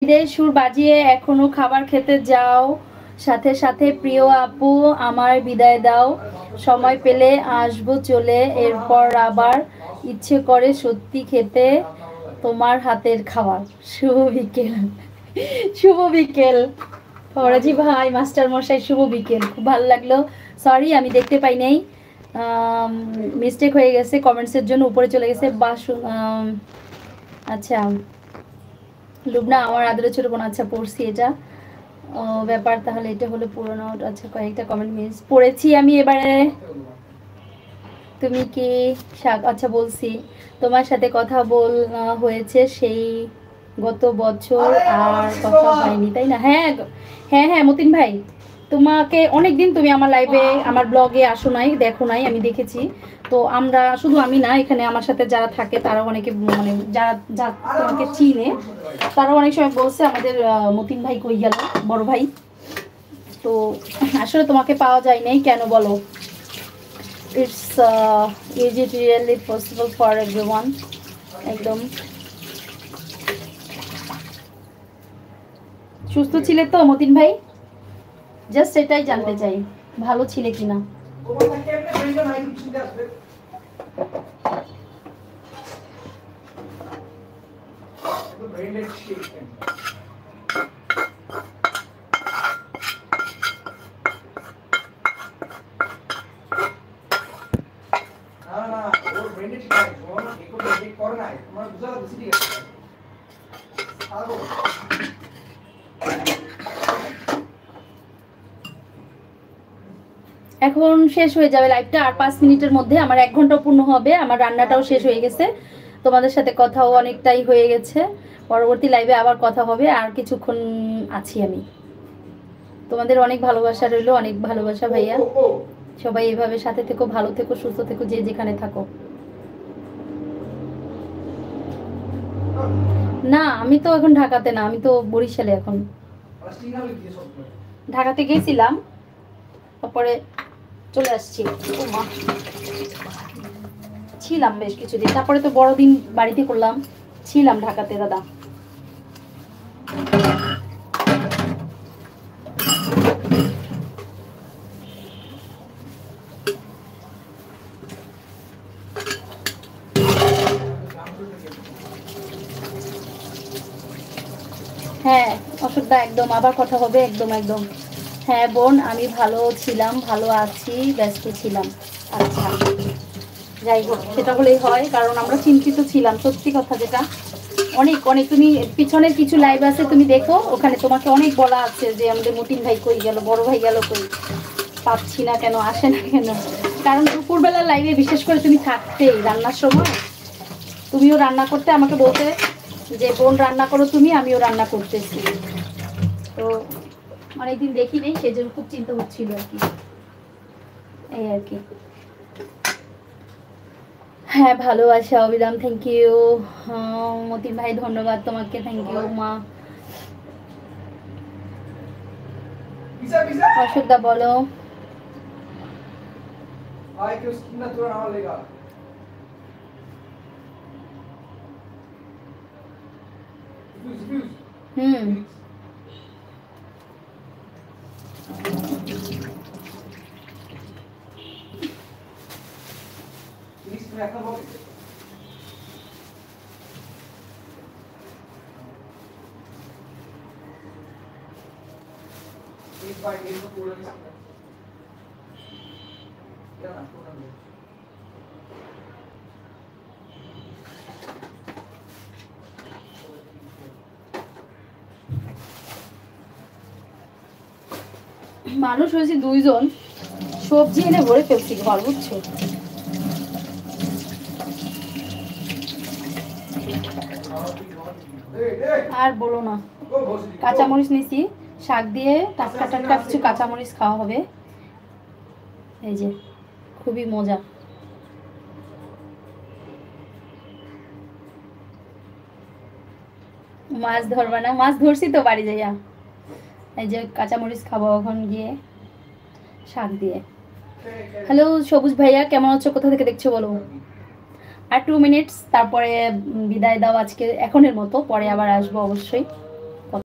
ঈদের সুর বাজিয়ে এখনো খাবার খেতে যাও, সাথে সাথে প্রিয় আপু আমার বিদায় দাও, সময় পেলে আসবো চলে, এরপর আবার ইচ্ছে করে সত্যি খেতে তোমার হাতের খাবার। শুভ বিকেল। শুভ বিকেল ফরাজি ভাই, মাস্টার মশাই, শুভ বিকেল। খুব ভালো লাগলো। সরি আমি দেখতে পাই নাই, মিস্টেক হয়ে গেছে, কমেন্টসের জন্য উপরে চলে গেছে। আচ্ছা লুবনা আমার আদরের ছোট বোন, আচ্ছা পড়ছি এটা ব্যাপার, তাহলে এটা হলো পুরোনো। আচ্ছা কয়েকটা কমেন্ট মিস পড়েছি আমি এবারে। তুমি কি আচ্ছা বলছি, তোমার সাথে কথা বল হয়েছে সেই গত বছর, আর কথা হয়নি তাই না? হ্যাঁ হ্যাঁ হ্যাঁ মতিন ভাই, তোমাকে অনেকদিন তুমি আমার লাইভে আমার ব্লগে আসো নাই, দেখো নাই, আমি দেখেছি। তো আমরা শুধু আমি না, এখানে আমার সাথে যারা থাকে তারা অনেকে মানে যারা যা তোমাকে চিনে তারা অনেক সময় বলছে আমাদের মতিন ভাই কই গেল, বড় ভাই। তো আসলে তোমাকে পাওয়া যায় নাই কেন বলো? It's is it really possible for everyone? একদম সুস্থ ছিলে তো মতিন ভাই? জাস্ট এটাই জানতে চাই, ভালো ছিলে কিনা। এখন শেষ হয়ে যাবে লাইভটা, আর 5 মিনিটের মধ্যে আমার 1 ঘন্টা পূর্ণ হবে। আমার রান্নাটাও শেষ হয়ে গেছে, তোমাদের সাথে কথাও অনেকটাই হয়ে গেছে। পরবর্তী লাইভে আবার কথা হবে, আর কিছুক্ষণ আছি আমি। তোমাদের অনেক ভালোবাসা রইলো, অনেক ভালোবাসা ভাইয়া। সবাই এইভাবে সাথে থেকো, ভালো থেকো, সুস্থ থেকো, যে যেখানে থাকো। না আমি তো এখন ঢাকাতে না, আমি তো বরিশালে এখন। ঢাকাতে গেছিলাম, তারপরে চলে আসছি। ছিলাম বেশ কিছুদিন, তারপরে তো বড়দিন বাড়িতে করলাম, ছিলাম ঢাকাতে দাদা। হ্যাঁ অশোকদা একদম আবার কথা হবে, একদম একদম। হ্যাঁ বোন আমি ভালো ছিলাম, ভালো আছি, ব্যস্ত ছিলাম। আচ্ছা যাই হোক, সেটা হলেই হয়, কারণ আমরা চিন্তিত ছিলাম, সত্যি কথা যেটা। অনেক অনেক, তুমি পিছনের কিছু লাইভ আছে তুমি দেখো, ওখানে তোমাকে অনেক বলা আছে যে আমাদের মতিন ভাই কই গেল, বড় ভাই গেল কই, পাচ্ছি না কেন, আসে না কেন। কারণ দুপুরবেলা লাইভে বিশেষ করে তুমি থাকতেই, রান্নার সময় তুমিও রান্না করতে, আমাকে বলতে যে বোন রান্না করো তুমি, আমিও রান্না করতেছি। তো অনেকদিন দেখি নেই, সেই জন্য খুব চিন্তা হচ্ছিল আর কি, এই আর কি। হ্যাঁ ভালোবাসা অবিরাম, থ্যাংক ইউ মতিন ভাই, ধন্যবাদ তোমাকে, থ্যাংক ইউ মা। অশোকদা বলো। হুম মানুষ হয়েছে 2 জন, সবজি এনে ভরে ফেলছি ঘর, বুঝছো? আর বলো না, কাঁচামরিচ নিছি, শাক দিয়ে টাটকা টাটকা কিছু কাঁচামরিচ খাওয়া হবে, এই যে খুবই মজা। মাছ ধরবা না? মাছ ধরছি তো বাড়ি যাইয়া, এই যে কাঁচামরিচ খাবো এখন গিয়ে শাক দিয়ে। হ্যালো সবুজ ভাইয়া, কেমন আছো, কোথা থেকে দেখছো বলো? আর 2 মিনিটস, তারপরে বিদায় দাও আজকে এখনের মতো, পরে আবার আসবো অবশ্যই।